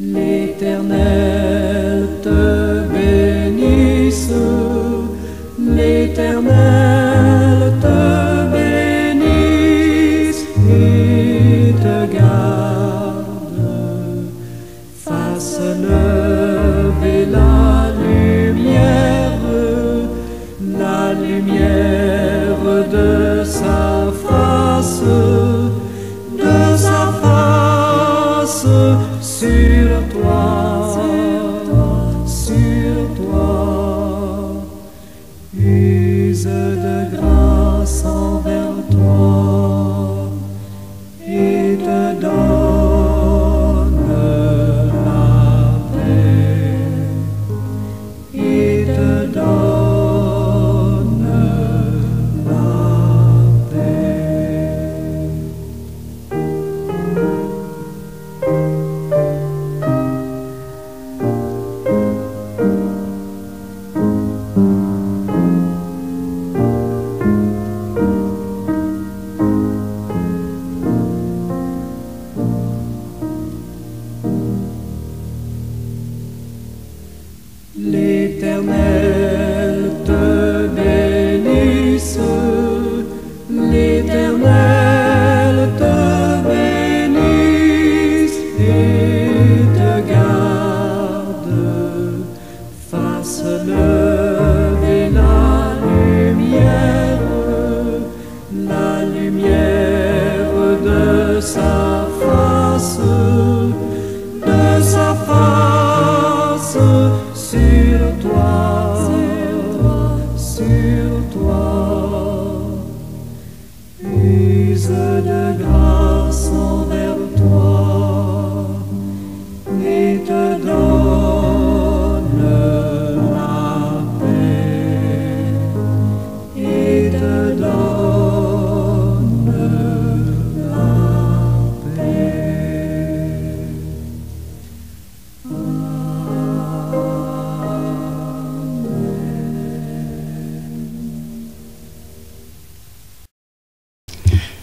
L'Éternel te bénisse, l'Éternel te bénisse et te garde, fasse lever la lumière de sa face sur toi, use de grâce envers toi et te donne la paix, et te donne la paix. L'Éternel te bénisse, l'Éternel te bénisse et te garde, fasse lever la lumière de sa face sur toi, use de grâce envers toi et te donne la paix, et te donne la paix.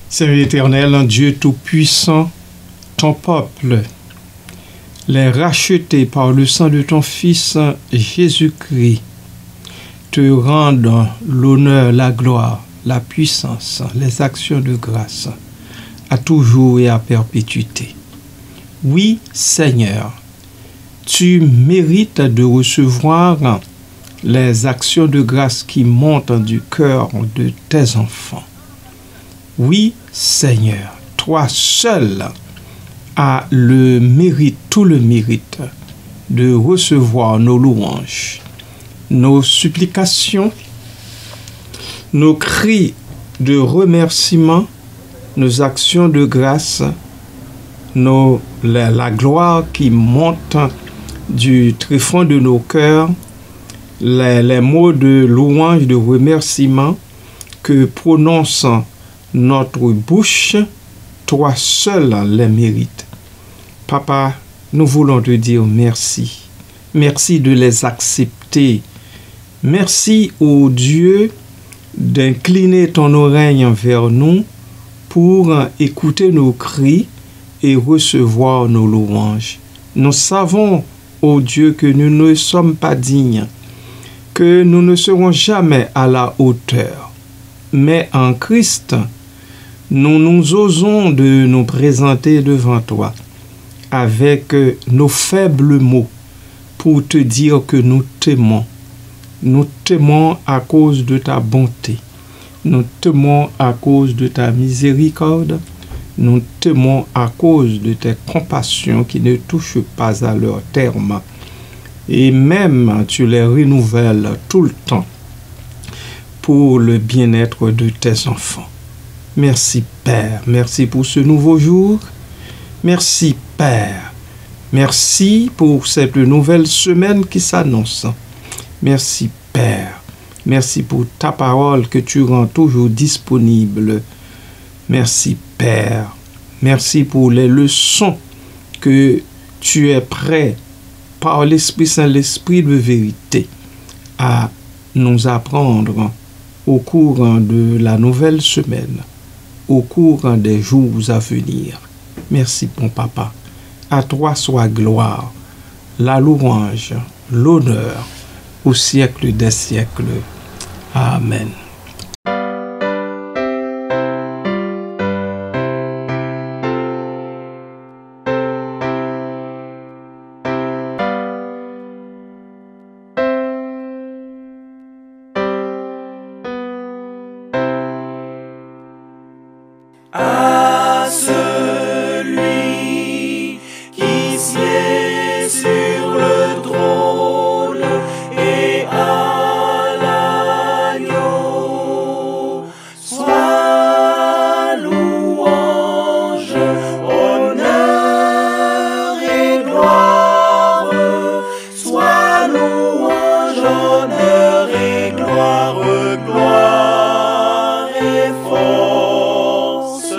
Seigneur éternel, Dieu tout-puissant, ton peuple, les rachetés par le sang de ton Fils Jésus-Christ, te rendent l'honneur, la gloire, la puissance, les actions de grâce, à toujours et à perpétuité. Oui, Seigneur, tu mérites de recevoir les actions de grâce qui montent du cœur de tes enfants. Oui, Seigneur, toi seul as le mérite, tout le mérite de recevoir nos louanges, nos supplications, nos cris de remerciement, nos actions de grâce, la gloire qui monte du tréfonds de nos cœurs, les mots de louange, de remerciement que prononce notre bouche, toi seul les mérites. Papa, nous voulons te dire merci. Merci de les accepter. Merci, ô Dieu, d'incliner ton oreille envers nous pour écouter nos cris et recevoir nos louanges. Nous savons, ô Dieu, que nous ne sommes pas dignes, que nous ne serons jamais à la hauteur. Mais en Christ, nous osons de nous présenter devant toi avec nos faibles mots pour te dire que nous t'aimons. Nous t'aimons à cause de ta bonté. Nous t'aimons à cause de ta miséricorde. Nous t'aimons à cause de tes compassions qui ne touchent pas à leur terme. Et même tu les renouvelles tout le temps pour le bien-être de tes enfants. Merci Père, merci pour ce nouveau jour. Merci Père, merci pour cette nouvelle semaine qui s'annonce. Merci Père, merci pour ta parole que tu rends toujours disponible. Merci Père, merci pour les leçons que tu es prêt par l'Esprit Saint, l'Esprit de vérité, à nous apprendre au cours de la nouvelle semaine, au cours des jours à venir. Merci, mon papa. À toi soit gloire, la louange, l'honneur, au siècle des siècles. Amen. À celui qui sied sur le trône et à l'agneau, soit louange, honneur et gloire, soit louange, honneur et gloire, gloire et force.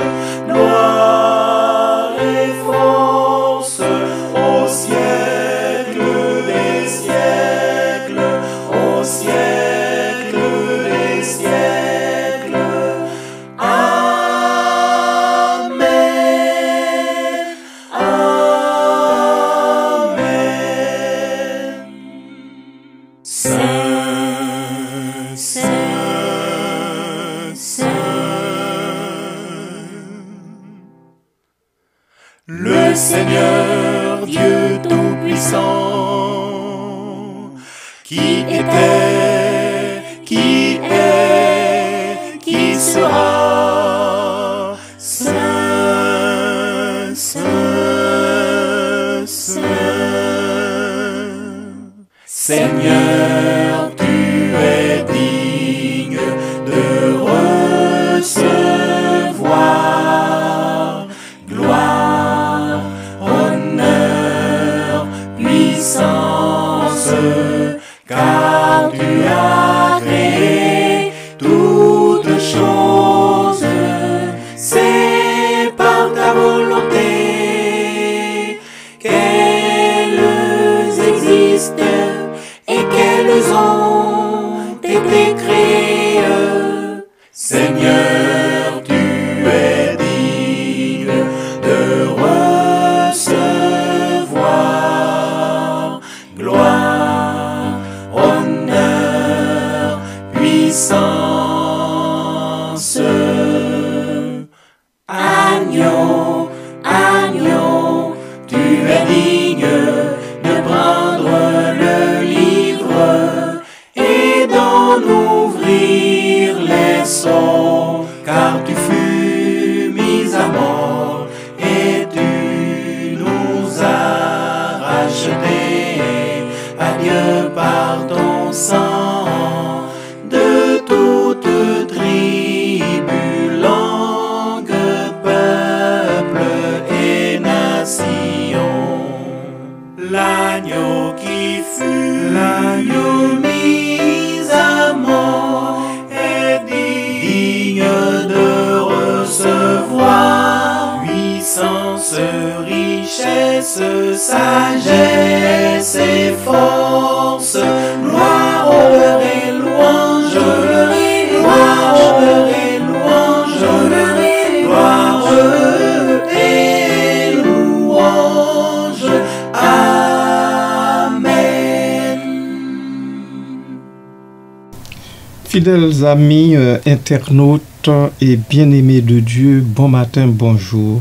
Gloire et force au siècle des siècles, au siècle des siècles. Amen. Amen. Saint, Saint, Saint. Le Seigneur Dieu Tout-Puissant, qui était, qui est, qui sera, Saint, Saint, Saint. Seigneur, tu es digne de recevoir gloire, honneur, puissance, car tu as créé toutes choses. C'est par ta volonté qu'elles existent et qu'elles ont été créées. Seigneur, tu es digne de recevoir gloire, honneur, puissance. Agneau, agneau, tu es digne de prendre le livre et d'en ouvrir les sceaux, car tu fus mis à mort et tu nous as rachetés à Dieu par ton sang, de toute tribu, langue, peuple et nation. L'agneau qui fut l'agneau mis à mort est digne de recevoir puissance, richesse, sagesse et force, gloire, honneur et louange, gloire, honneur et louange, gloire et louange. Amen. Fidèles amis, internautes et bien-aimés de Dieu, bon matin, bonjour.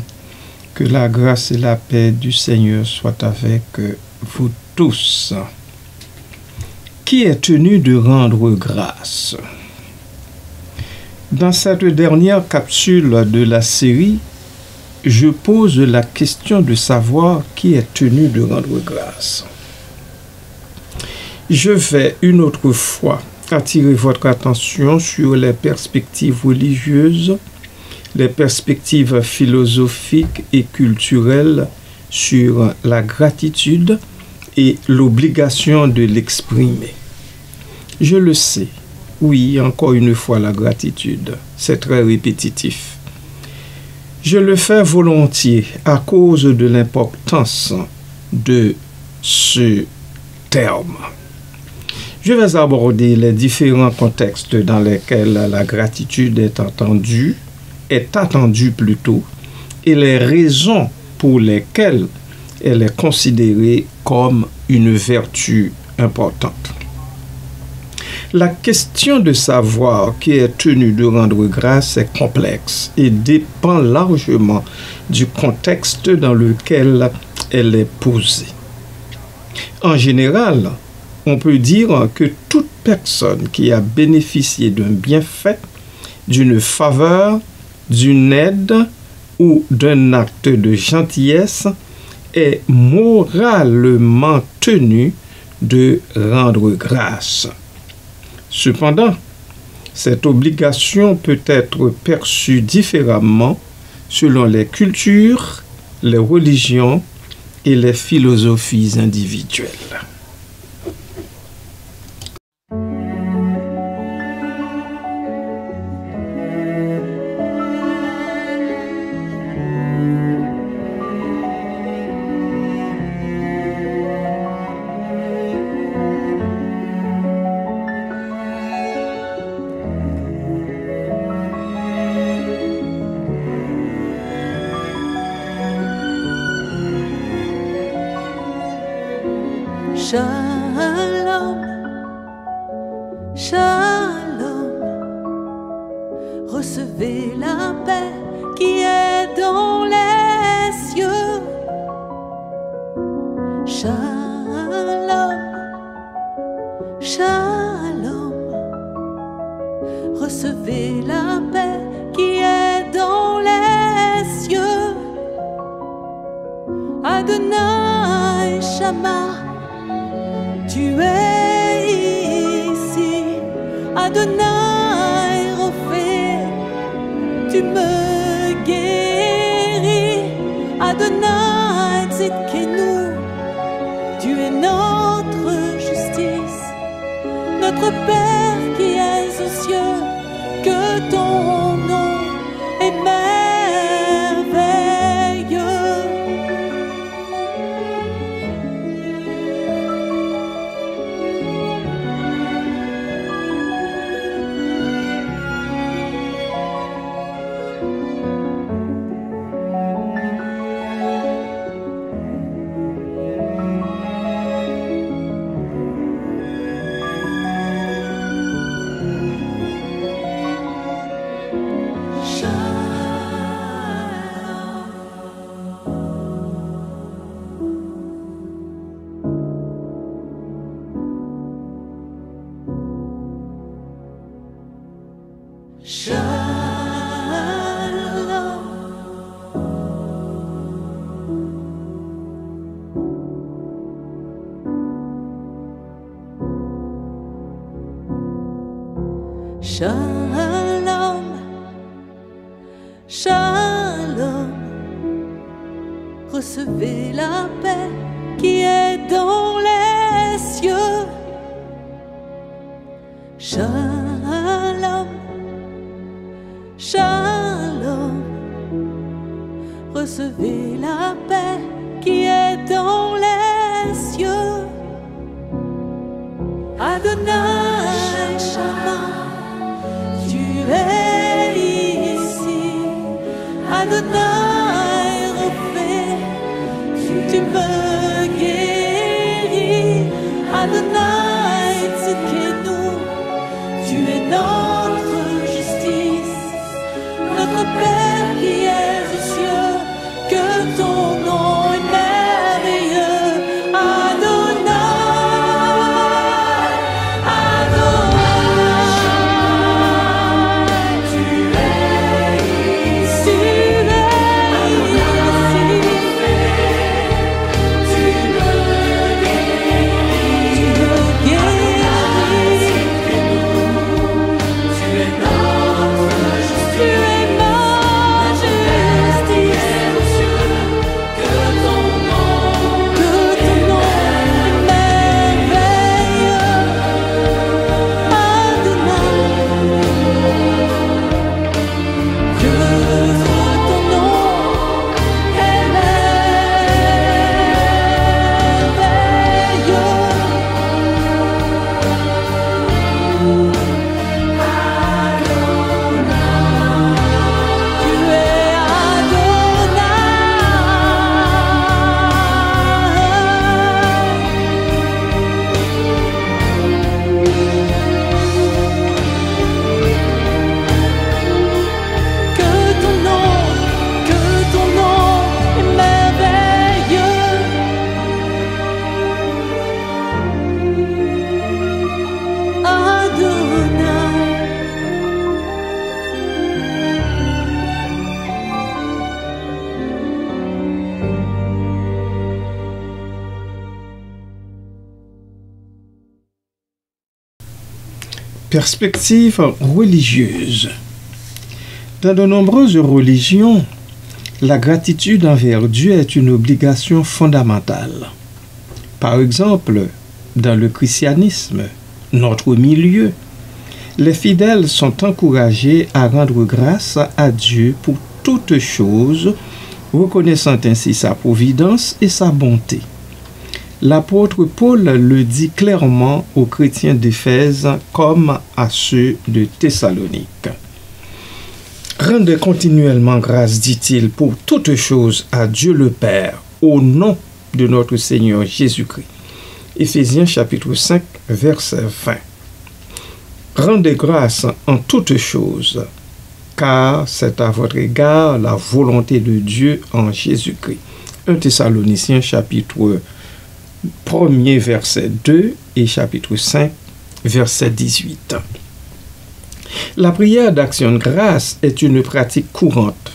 Que la grâce et la paix du Seigneur soient avec vous tous. Qui est tenu de rendre grâce? Dans cette dernière capsule de la série, je pose la question de savoir qui est tenu de rendre grâce. Je vais une autre fois attirer votre attention sur les perspectives religieuses, les perspectives philosophiques et culturelles sur la gratitude et l'obligation de l'exprimer. Je le sais, oui, encore une fois la gratitude, c'est très répétitif. Je le fais volontiers à cause de l'importance de ce terme. Je vais aborder les différents contextes dans lesquels la gratitude est attendue plutôt, et les raisons pour lesquelles elle est considérée comme une vertu importante. La question de savoir qui est tenu de rendre grâce est complexe et dépend largement du contexte dans lequel elle est posée. En général, on peut dire que toute personne qui a bénéficié d'un bienfait, d'une faveur, d'une aide ou d'un acte de gentillesse est moralement tenue de rendre grâce. Cependant, cette obligation peut être perçue différemment selon les cultures, les religions et les philosophies individuelles. Shalom, shalom, recevez la paix qui est dans les cieux. Shalom, shalom, recevez la paix qui est dans les cieux. Adonai Shammah, tu es ici, Adonai Rophé, tu me guéris, Adonai Tzidkenu, tu es notre justice, notre Père qui es aux cieux, que ton nom est merveilleux. Shalom, shalom, recevez la paix qui est dans les cieux. Shalom, shalom, recevez la paix qui est dans les cieux. Adonai Shammah, tu es ici, Adonai Rophé, tu me guéris, Adonai Tzidkenu, tu es notre justice, notre Père qui est aux cieux, que ton nom est merveilleux, Adonai. Perspective religieuse. Dans de nombreuses religions, la gratitude envers Dieu est une obligation fondamentale. Par exemple, dans le christianisme, notre milieu, les fidèles sont encouragés à rendre grâce à Dieu pour toutes choses, reconnaissant ainsi sa providence et sa bonté. L'apôtre Paul le dit clairement aux chrétiens d'Éphèse comme à ceux de Thessalonique. Rendez continuellement grâce, dit-il, pour toutes choses à Dieu le Père, au nom de notre Seigneur Jésus-Christ. Éphésiens chapitre 5, verset 20. Rendez grâce en toutes choses, car c'est à votre égard la volonté de Dieu en Jésus-Christ. 1 Thessaloniciens chapitre 1er verset 2 et chapitre 5 verset 18. La prière d'action de grâce est une pratique courante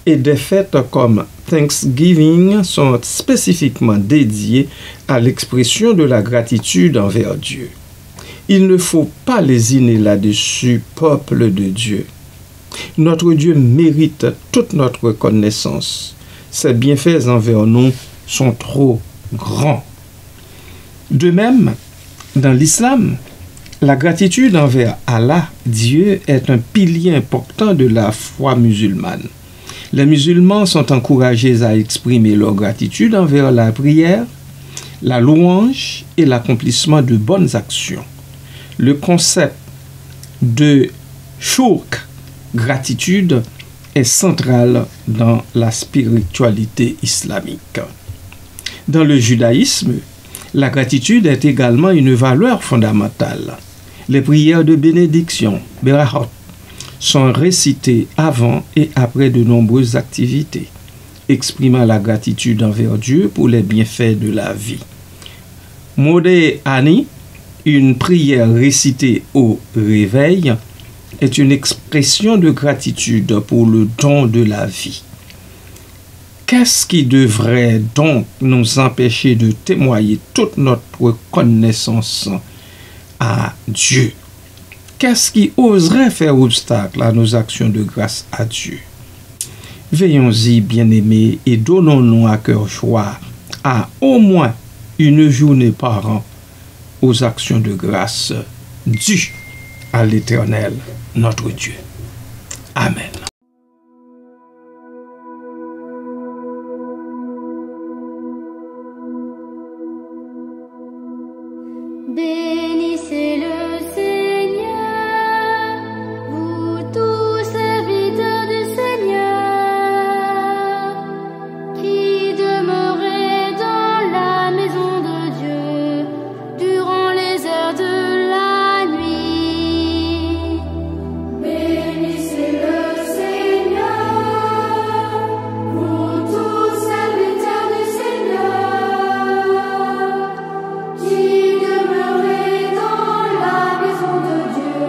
et des fêtes comme Thanksgiving sont spécifiquement dédiées à l'expression de la gratitude envers Dieu. Il ne faut pas lésiner là-dessus, peuple de Dieu. Notre Dieu mérite toute notre reconnaissance. Ses bienfaits envers nous sont trop grands. De même, dans l'islam, la gratitude envers Allah, Dieu, est un pilier important de la foi musulmane. Les musulmans sont encouragés à exprimer leur gratitude envers la prière, la louange et l'accomplissement de bonnes actions. Le concept de shukr, gratitude, est central dans la spiritualité islamique. Dans le judaïsme, la gratitude est également une valeur fondamentale. Les prières de bénédiction, berachot, sont récitées avant et après de nombreuses activités, exprimant la gratitude envers Dieu pour les bienfaits de la vie. Modeh Ani, une prière récitée au réveil, est une expression de gratitude pour le don de la vie. Qu'est-ce qui devrait donc nous empêcher de témoigner toute notre reconnaissance à Dieu? Qu'est-ce qui oserait faire obstacle à nos actions de grâce à Dieu? Veillons-y, bien-aimés, et donnons-nous à cœur joie à au moins une journée par an aux actions de grâce dues à l'Éternel, notre Dieu. Amen. Bénissez le Seigneur, vous tous serviteurs du Seigneur, qui demeurez dans la maison de Dieu durant les heures de la nuit. Bénissez le Seigneur, vous tous serviteurs du Seigneur, qui demeurez dans la maison de Dieu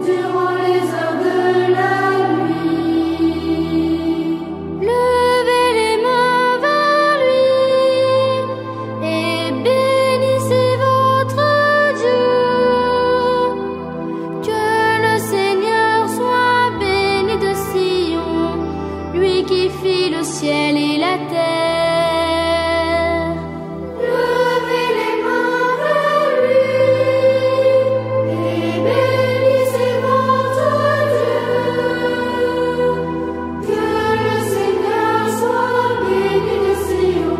durant les heures de la nuit. Levez les mains vers lui et bénissez votre Dieu. Que le Seigneur soit béni de Sion, lui qui fit le ciel et la terre. Levez les mains vers lui et bénissez votre Dieu. Que le Seigneur soit béni de Sion,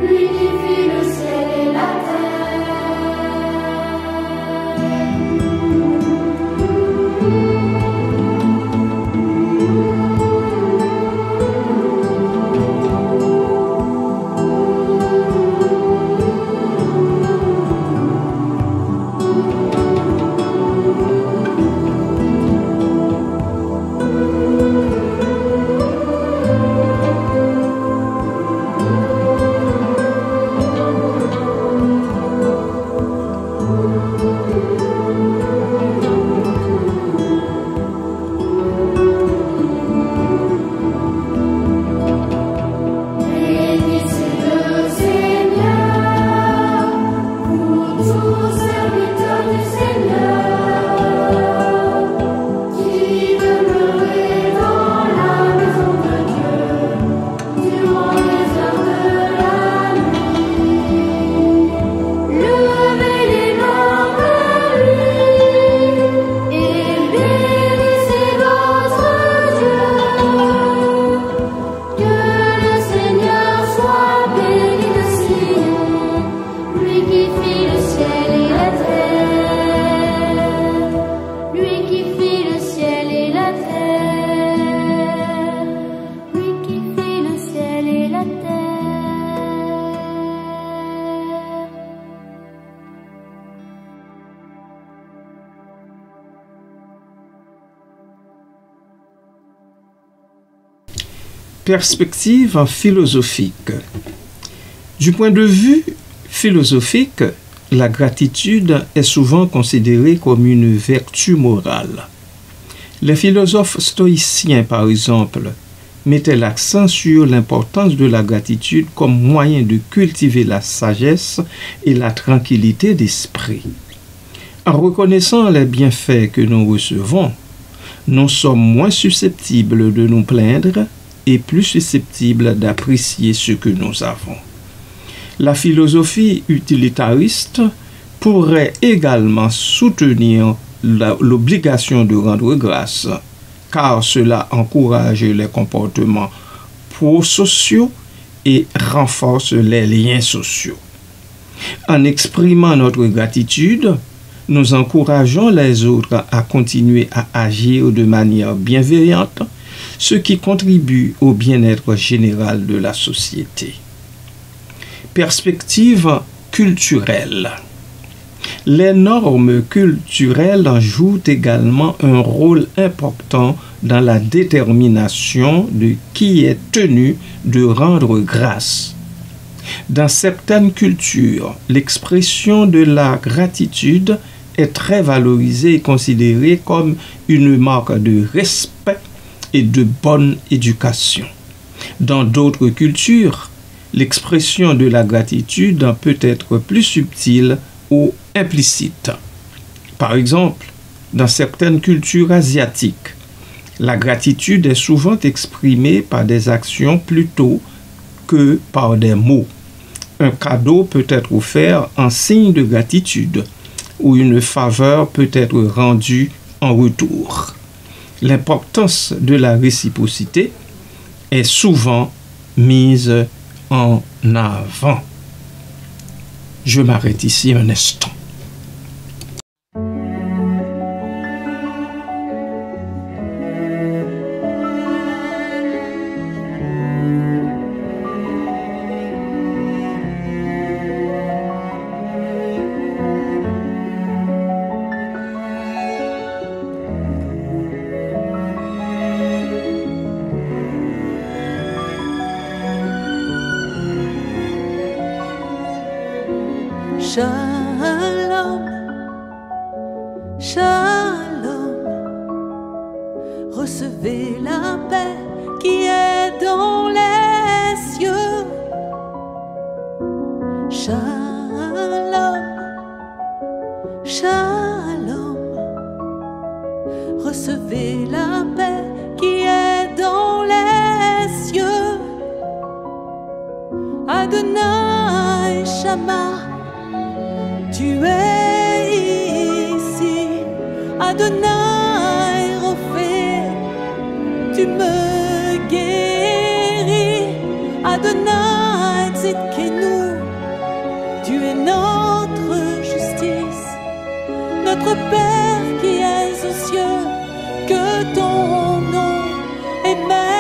lui qui fit le ciel et la terre. Bénissez le Seigneur, vous tous serviteur du Seigneur, qui demeurait dans la maison de Dieu durant les heures de la nuit. Levez les mains vers lui et bénissez votre Dieu. Que le Seigneur soit béni de Sion, lui qui fit le ciel et la terre, lui qui fit le ciel et la terre, lui qui fit le ciel et la terre. Perspective philosophique. Du point de vue philosophique, la gratitude est souvent considérée comme une vertu morale. Les philosophes stoïciens, par exemple, mettaient l'accent sur l'importance de la gratitude comme moyen de cultiver la sagesse et la tranquillité d'esprit. En reconnaissant les bienfaits que nous recevons, nous sommes moins susceptibles de nous plaindre et plus susceptibles d'apprécier ce que nous avons. La philosophie utilitariste pourrait également soutenir l'obligation de rendre grâce, car cela encourage les comportements prosociaux et renforce les liens sociaux. En exprimant notre gratitude, nous encourageons les autres à continuer à agir de manière bienveillante, ce qui contribue au bien-être général de la société. Perspective culturelle. Les normes culturelles jouent également un rôle important dans la détermination de qui est tenu de rendre grâce. Dans certaines cultures, l'expression de la gratitude est très valorisée et considérée comme une marque de respect et de bonne éducation. Dans d'autres cultures, l'expression de la gratitude peut être plus subtile ou implicite. Par exemple, dans certaines cultures asiatiques, la gratitude est souvent exprimée par des actions plutôt que par des mots. Un cadeau peut être offert en signe de gratitude ou une faveur peut être rendue en retour. L'importance de la réciprocité est souvent mise en avant. Je m'arrête ici un instant. Shalom, shalom, recevez la paix qui est dans les cieux. Shalom, shalom, recevez la paix qui est dans les cieux. Adonai Shammah, tu es ici, Adonai Rophé, tu me guéris, Adonai Tzidkenu, tu es notre justice, notre Père qui es aux cieux, que ton nom est merveilleux.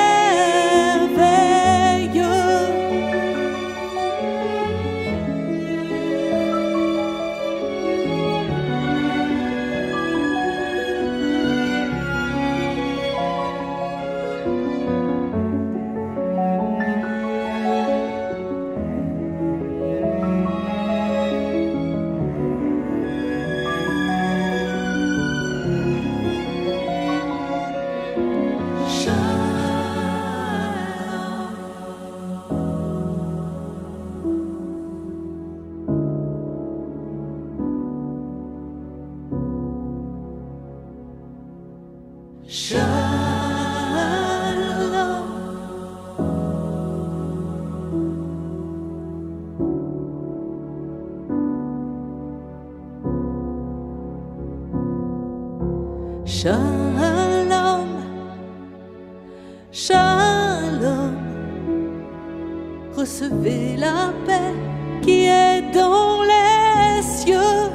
Shalom, shalom, recevez la paix qui est dans les cieux.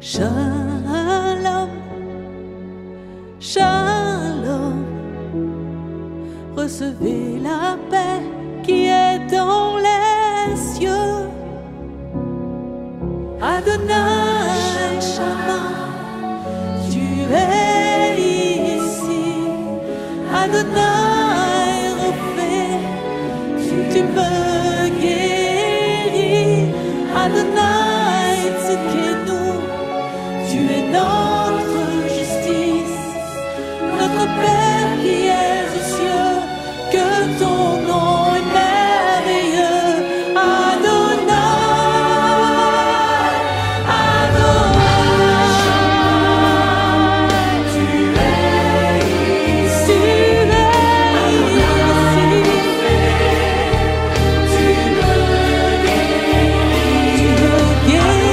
Shalom, shalom, recevez la paix qui est dans les cieux. Adonai Shama, tu es ici. Adonai Rapha, tu me guéris. Adonai Tzidkenu, tu es notre justice. Notre Père qui es aux cieux, que ton nom est merveilleux. Adonai, Adonai, tu es ici. Tu me guéris.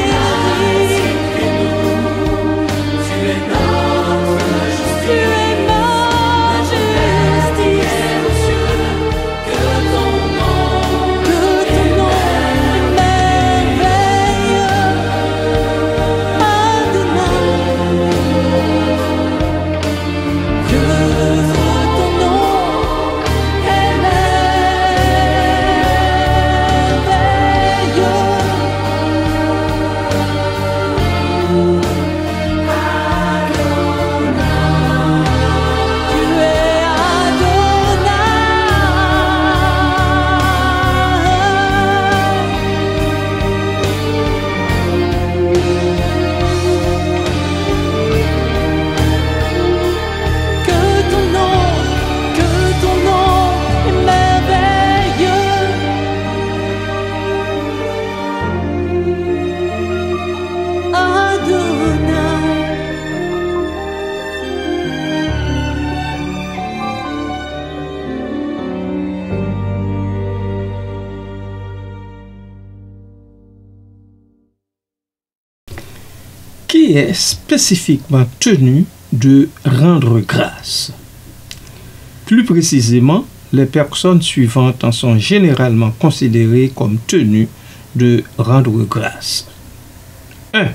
Tu es notre justice. Tu es ma justice. Que ton nom est merveilleux. Adonai, que ton nom est merveilleux. Tu es que ton nom est merveilleux. Adonai. Qui est spécifiquement tenu de rendre grâce. Plus précisément, les personnes suivantes en sont généralement considérées comme tenues de rendre grâce. 1.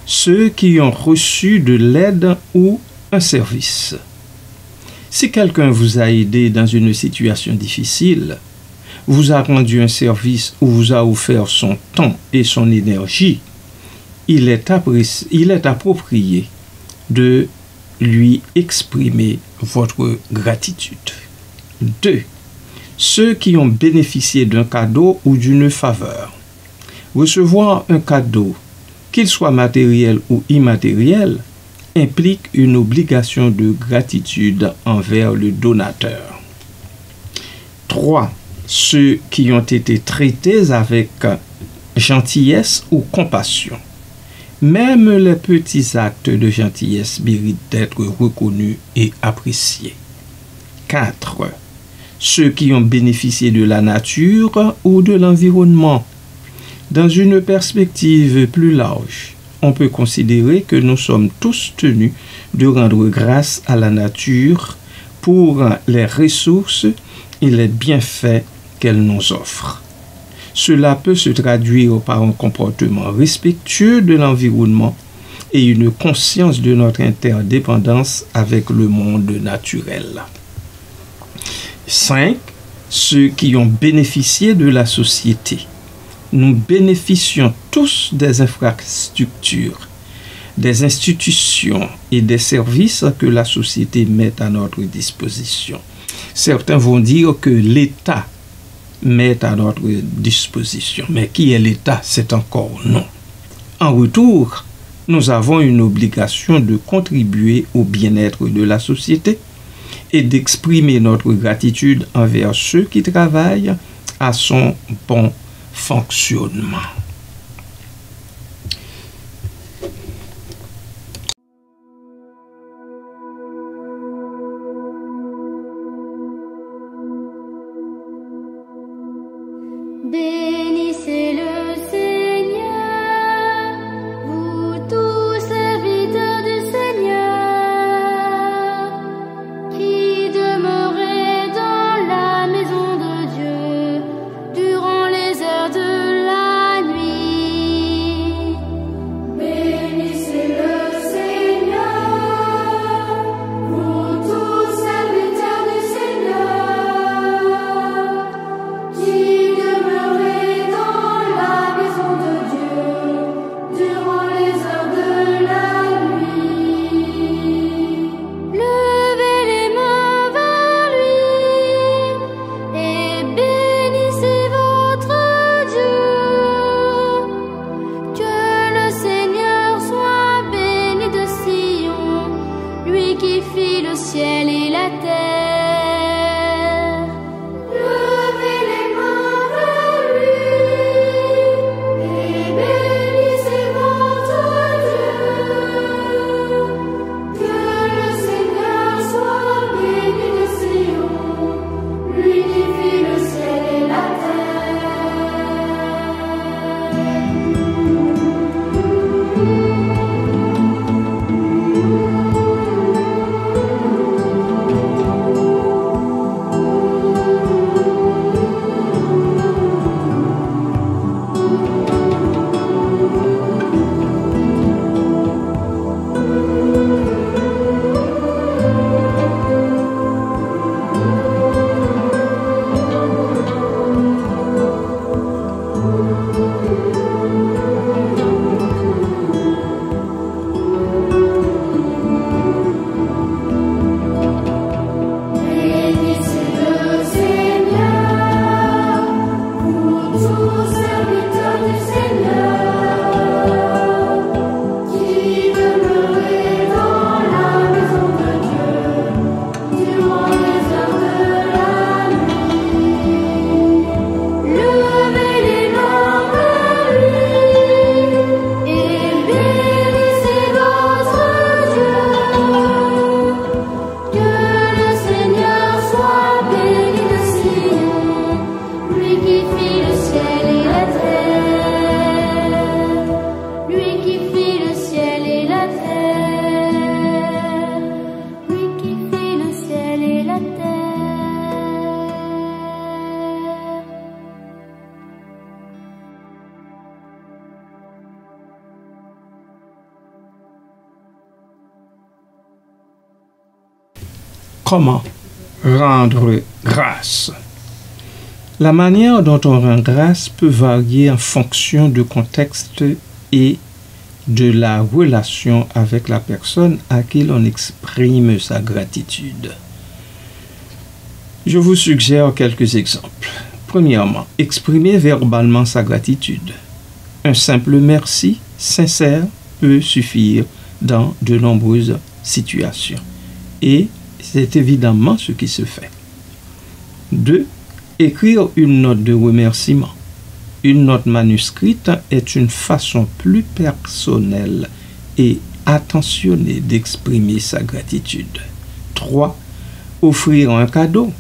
Ceux qui ont reçu de l'aide ou un service. Si quelqu'un vous a aidé dans une situation difficile, vous a rendu un service ou vous a offert son temps et son énergie, il est approprié de lui exprimer votre gratitude. 2. Ceux qui ont bénéficié d'un cadeau ou d'une faveur. Recevoir un cadeau, qu'il soit matériel ou immatériel, implique une obligation de gratitude envers le donateur. 3. Ceux qui ont été traités avec gentillesse ou compassion. Même les petits actes de gentillesse méritent d'être reconnus et appréciés. 4. Ceux qui ont bénéficié de la nature ou de l'environnement. Dans une perspective plus large, on peut considérer que nous sommes tous tenus de rendre grâce à la nature pour les ressources et les bienfaits qu'elle nous offre. Cela peut se traduire par un comportement respectueux de l'environnement et une conscience de notre interdépendance avec le monde naturel. 5. Ceux qui ont bénéficié de la société. Nous bénéficions tous des infrastructures, des institutions et des services que la société met à notre disposition. Certains vont dire que l'État met à notre disposition. Mais qui est l'État? C'est encore non. En retour, nous avons une obligation de contribuer au bien-être de la société et d'exprimer notre gratitude envers ceux qui travaillent à son bon fonctionnement. la terre. Levez les mains vers lui et bénissez votre Dieu. Que le Seigneur soit béni de Sion, lui qui fit le ciel et la Bénissez le Seigneur, vous tous serviteurs du Seigneur, qui demeurez dans la maison de Dieu durant les heures de la nuit. Levez les mains vers lui et bénissez votre Dieu. Que le Seigneur soit béni de Sion, lui qui fit le ciel et la terre. Lui qui fit le ciel et la terre. Lui qui fit le ciel et la terre. Comment rendre grâce? La manière dont on rend grâce peut varier en fonction du contexte et de la relation avec la personne à qui l'on exprime sa gratitude. Je vous suggère quelques exemples. Premièrement, exprimer verbalement sa gratitude. Un simple merci sincère peut suffire dans de nombreuses situations. Et c'est évidemment ce qui se fait. 2. Écrire une note de remerciement. Une note manuscrite est une façon plus personnelle et attentionnée d'exprimer sa gratitude. 3. Offrir un cadeau.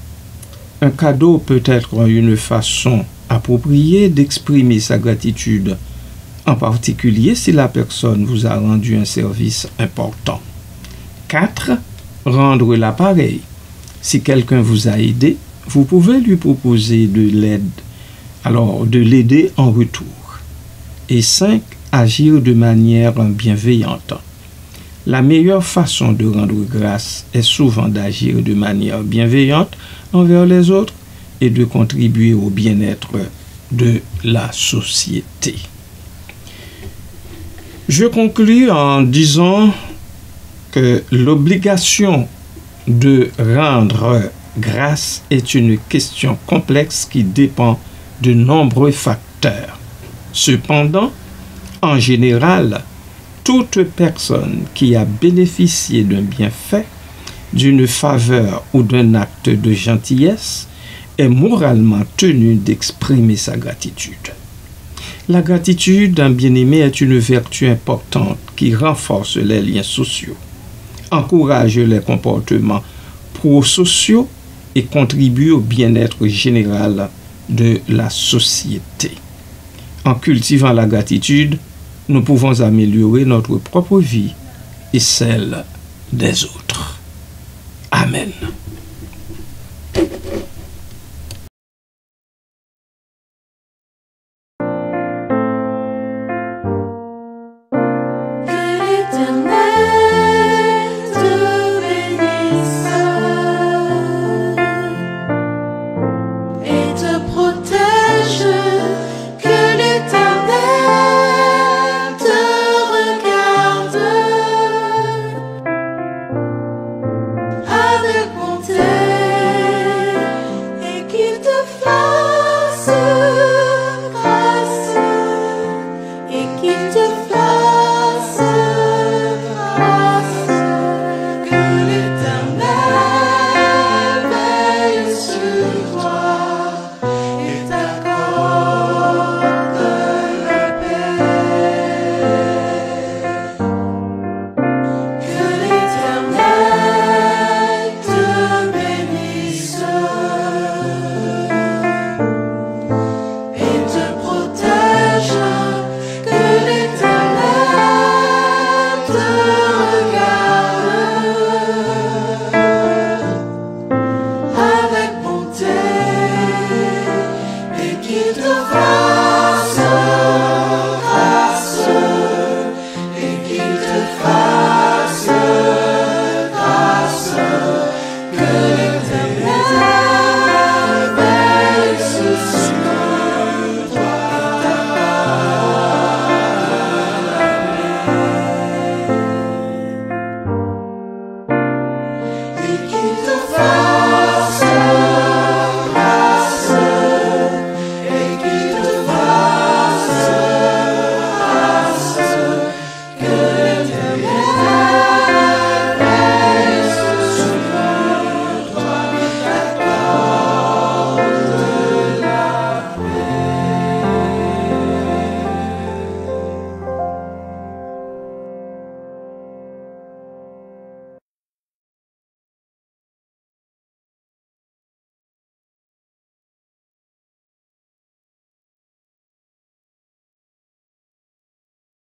Un cadeau peut être une façon appropriée d'exprimer sa gratitude, en particulier si la personne vous a rendu un service important. 4. Rendre l'appareil. Si quelqu'un vous a aidé, vous pouvez lui proposer de l'aide, alors de l'aider en retour. Et 5. Agir de manière bienveillante. La meilleure façon de rendre grâce est souvent d'agir de manière bienveillante envers les autres et de contribuer au bien-être de la société. Je conclus en disant que l'obligation de rendre grâce est une question complexe qui dépend de nombreux facteurs. Cependant, en général, toute personne qui a bénéficié d'un bienfait, d'une faveur ou d'un acte de gentillesse est moralement tenue d'exprimer sa gratitude. La gratitude d'un bien-aimé est une vertu importante qui renforce les liens sociaux, encourage les comportements prosociaux et contribue au bien-être général de la société. En cultivant la gratitude, nous pouvons améliorer notre propre vie et celle des autres. Amen.